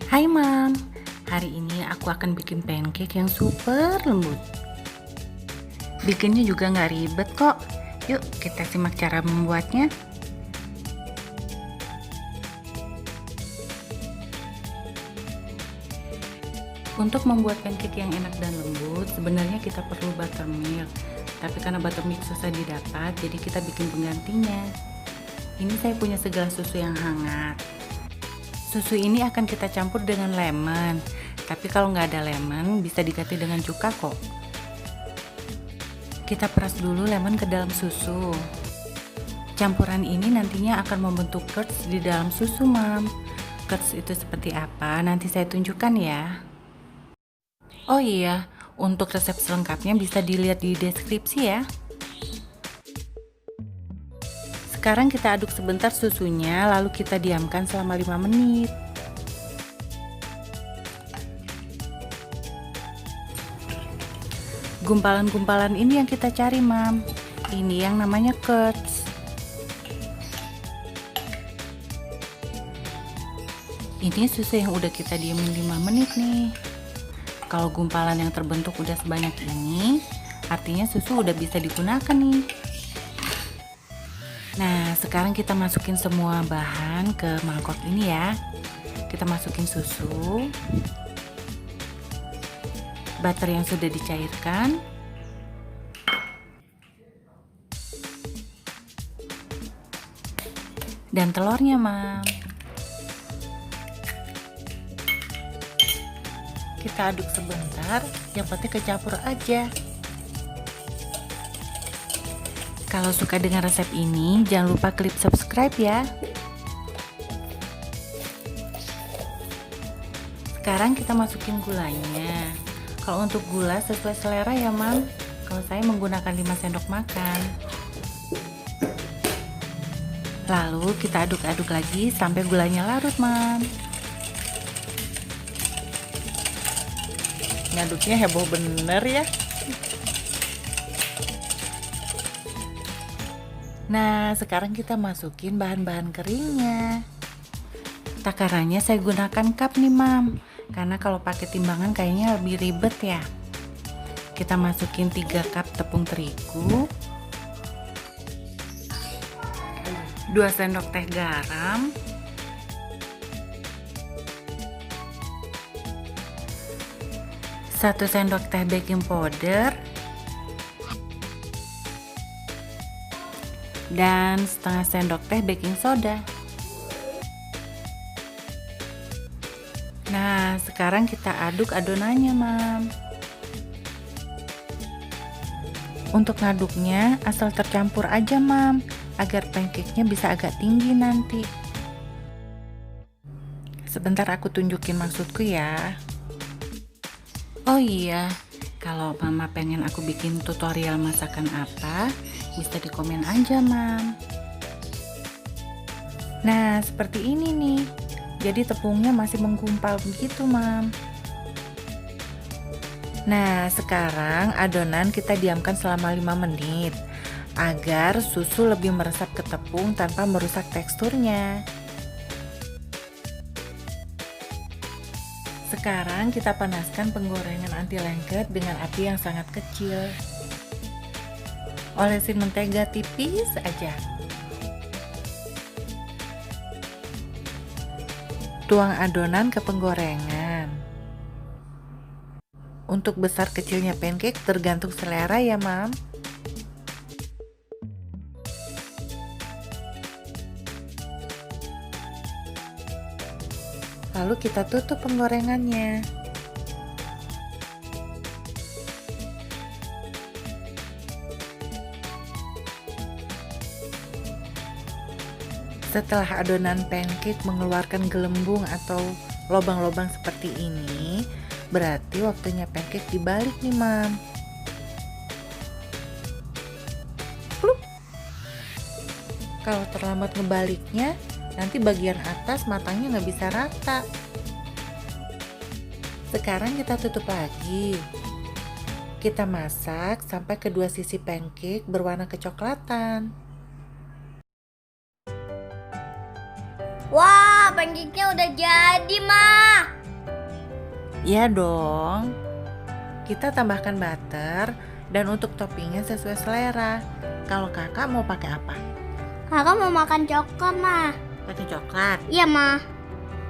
Hai Mam, hari ini aku akan bikin pancake yang super lembut. Bikinnya juga nggak ribet kok. Yuk kita simak cara membuatnya. Untuk membuat pancake yang enak dan lembut, sebenarnya kita perlu buttermilk. Tapi karena buttermilk susah didapat, jadi kita bikin penggantinya. Ini saya punya segelas susu yang hangat. Susu ini akan kita campur dengan lemon, tapi kalau nggak ada lemon bisa diganti dengan cuka kok. Kita peras dulu lemon ke dalam susu. Campuran ini nantinya akan membentuk curds di dalam susu, Mam. Curds itu seperti apa? Nanti saya tunjukkan ya. Oh iya, untuk resep selengkapnya bisa dilihat di deskripsi ya. Sekarang kita aduk sebentar susunya, lalu kita diamkan selama 5 menit. Gumpalan-gumpalan ini yang kita cari, Mam. Ini yang namanya curds. Ini susu yang udah kita diemin 5 menit nih. Kalau gumpalan yang terbentuk udah sebanyak ini, artinya susu udah bisa digunakan nih. Nah, sekarang kita masukin semua bahan ke mangkok ini ya. Kita masukin susu, butter yang sudah dicairkan, dan telurnya, Mam. Kita aduk sebentar, yang penting kecampur aja. Kalau suka dengan resep ini, jangan lupa klik subscribe ya. Sekarang kita masukin gulanya. Kalau untuk gula sesuai selera ya, Mam. Kalau saya menggunakan 5 sendok makan. Lalu kita aduk-aduk lagi sampai gulanya larut, Mam. Ngaduknya heboh bener ya. Nah, sekarang kita masukin bahan-bahan keringnya. Takarannya saya gunakan cup nih, Mam. Karena kalau pakai timbangan kayaknya lebih ribet ya. Kita masukin 3 cup tepung terigu, 2 sendok teh garam, 1 sendok teh baking powder, dan setengah sendok teh baking soda. Nah, sekarang kita aduk adonannya, Mam. Untuk ngaduknya asal tercampur aja, Mam, agar pancake-nya bisa agak tinggi nanti. Sebentar aku tunjukin maksudku ya. Oh iya, kalau Mama pengen aku bikin tutorial masakan apa, bisa di komen aja, Mam. Nah, seperti ini nih. Jadi tepungnya masih menggumpal begitu, Mam. Nah, sekarang adonan kita diamkan selama 5 menit agar susu lebih meresap ke tepung tanpa merusak teksturnya. Sekarang kita panaskan penggorengan anti lengket dengan api yang sangat kecil. Olesin mentega tipis aja. Tuang adonan ke penggorengan. Untuk besar kecilnya pancake tergantung selera ya, Mam. Lalu kita tutup penggorengannya. Setelah adonan pancake mengeluarkan gelembung atau lobang-lobang seperti ini, berarti waktunya pancake dibalik nih, Mam. Plup. Kalau terlambat ngebaliknya, nanti bagian atas matangnya nggak bisa rata. Sekarang kita tutup lagi. Kita masak sampai kedua sisi pancake berwarna kecoklatan. Wah, pancake-nya udah jadi, Ma. Iya dong. Kita tambahkan butter dan untuk toppingnya sesuai selera. Kalau kakak mau pakai apa? Kakak mau makan coklat, Ma. Pakai coklat? Iya, Ma.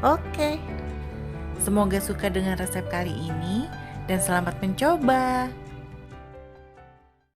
Oke. Semoga suka dengan resep kali ini dan selamat mencoba.